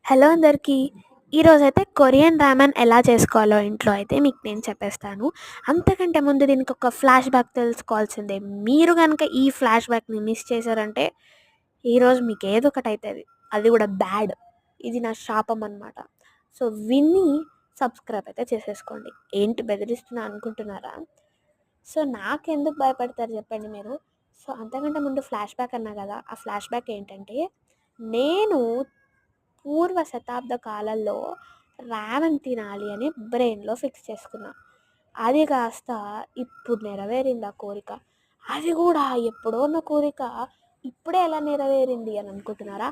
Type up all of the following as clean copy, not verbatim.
Hello అందరికీ. ఈరోజైతే Korean రామెన్ ఎలా చేసుకోవాలో ఇంట్లో అయితే మీకు నేను చెప్పేస్తాను. అంతకంటే ముందు దీనికి ఒక ఫ్లాష్ బ్యాక్ తెలుసుకోవాల్సిందే. మీరు గనుక ఈ ఫ్లాష్ బ్యాక్‌ని మిస్ చేశారంటే ఈరోజు మీకు ఏదో ఒకటి అయితది. అది కూడా బ్యాడ్. ఇది నా శాపం అనమాట. సో, విని సబ్స్క్రైబ్ అయితే చేసేసుకోండి. ఏంటి బెదిరిస్తున్నా అనుకుంటున్నారా? సో, నాకెందుకు భయపడతారు చెప్పండి మీరు? సో, అంతకంటే ముందు ఫ్లాష్ బ్యాక్ అన్నా కదా! ఆ ఫ్లాష్ బ్యాక్ ఏంటంటే నేను పూర్వ శతాబ్ద కాలంలో రామెన్ తినాలి అని బ్రెయిన్‌లో ఫిక్స్ చేసుకున్నా. అది కాస్త ఇప్పుడు నెరవేరింది ఆ కోరిక. అది కూడా ఎప్పుడో ఉన్న కోరిక ఇప్పుడే ఎలా నెరవేరింది అని అనుకుంటున్నారా?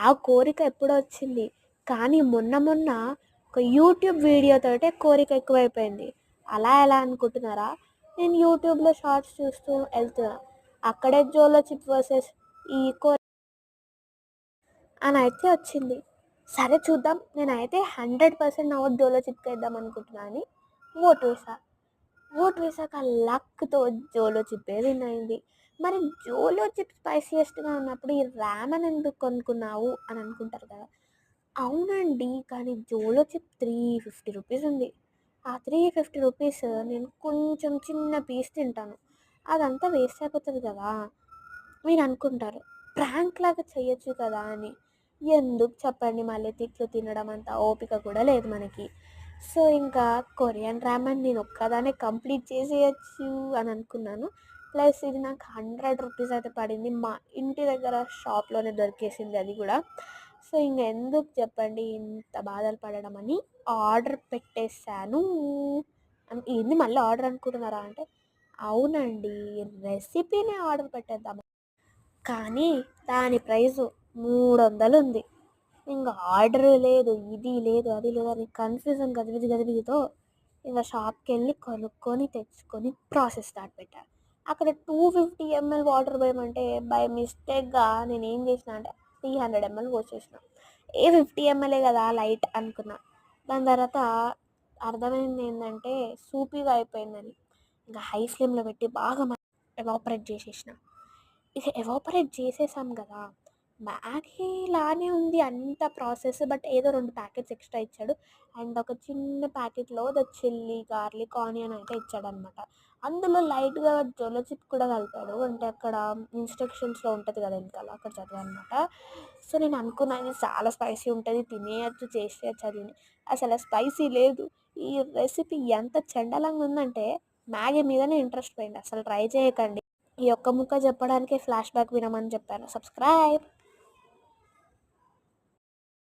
ఆ కోరిక ఎప్పుడో వచ్చింది. కానీ మొన్న మొన్న ఒక యూట్యూబ్ వీడియోతోటే కోరిక ఎక్కువైపోయింది. అలా ఎలా అనుకుంటున్నారా? నేను యూట్యూబ్‌లో షార్ట్స్ చూస్తూ ఎళ్తున్నా. అక్కడే జోలో చిప్ వర్సెస్ ఈ అని అయితే వచ్చింది. సరే చూద్దాం. నేనైతే 100% నా ఓటు జోలో చిప్‌కేద్దాం అనుకుంటున్నా అని ఓటు వేసా. ఓటు వేసాక లక్‌తో జోలో చిప్పే విన్ అయింది. మరి జోలో చిప్ స్పైసీయెస్ట్‌గా ఉన్నప్పుడు ఈ రామెన్ ఎందుకు కొనుక్కున్నావు అని అనుకుంటారు కదా! అవునండి. కానీ జోలో చిప్ రూ. 350 ఉంది. ఆ రూ. 350 నేను కొంచెం చిన్న పీస్ తింటాను. అదంతా వేస్ట్ అయిపోతది కదా! మీరనుకుంటారు. ప్రాంక్ లాగా చేయొచ్చు కదా అని. ఎందుకు చెప్పండి మళ్ళీ తిట్లు తినడం అంత ఓపిక కూడా లేదు మనకి. సో, ఇంకా కొరియన్ రామెన్ నేను ఒక్కదాన్నే కంప్లీట్ చేసేయొచ్చు అని అనుకున్నాను. ప్లస్ ఇది నాకు రూ. 100 అయితే పడింది. మా ఇంటి దగ్గర షాప్‌లోనే దొరికేసింది అది కూడా. సో, ఇంక ఎందుకు చెప్పండి ఇంత బాధలు పడడం అని ఆర్డర్ పెట్టేసాను. ఏంది మళ్ళీ ఆర్డర్ అనుకుంటున్నారా అంటే, అవునండి. రెసిపీనే ఆర్డర్ పెట్టేద్దాం. కానీ దాని ప్రైజు 300 ఉంది. ఇంక ఆర్డర్ లేదు, ఇది లేదు, అది లేదు అని కన్‌ఫ్యూజన్ గజిబిజితో ఇంక షాప్‌కెళ్ళి కొనుక్కొని, తెచ్చుకొని ప్రాసెస్ స్టార్ట్ పెట్టా. అక్కడ 250 ఎంఎల్ వాటర్ పోయమంటే బై మిస్టేక్‌గా నేనేం చేసినా అంటే 300 ఎంఎల్ పోసేసిన. 50 ఎంఎలే కదా లైట్ అనుకున్నా. దాని తర్వాత అర్థమైంది ఏందంటే సూపీగా అయిపోయిందని. ఇంక హై ఫ్లేమ్‌లో పెట్టి బాగా ఎవాపరేట్ చేసేసిన. ఇక ఎవాపరేట్ చేసేసాం కదా! మ్యాగీ లానే ఉంది అంత ప్రాసెస్. బట్ ఏదో 2 ప్యాకెట్స్ ఎక్స్‌ట్రా ఇచ్చాడు. అండ్ ఒక చిన్న ప్యాకెట్‌లో ద చిల్లీ, గార్లిక్, ఆనియన్ అయితే ఇచ్చాడనమాట. అందులో లైట్‌గా జొన్న చిప్ కూడా కలిపాడు. అంటే అక్కడ ఇన్‌స్ట్రక్షన్స్‌లో ఉంటది కదా ఎనకాల అక్కడ చదివానమాట. సో, నేను అనుకున్నా ఇది చాలా స్పైసీ ఉంటది. తినేయొచ్చు, చేసేయొచ్చు అది అని. అసలు స్పైసీ లేదు. ఈ రెసిపీ ఎంత చెండాలంగా ఉందంటే మ్యాగీ మీదనే ఇంట్రెస్ట్ పోయింది. అసలు ట్రై చేయకండి. ఈ ఒక్క ముక్క చెప్పడానికే ఫ్లాష్ బ్యాక్ వినమని చెప్పాను. సబ్స్క్రైబ్.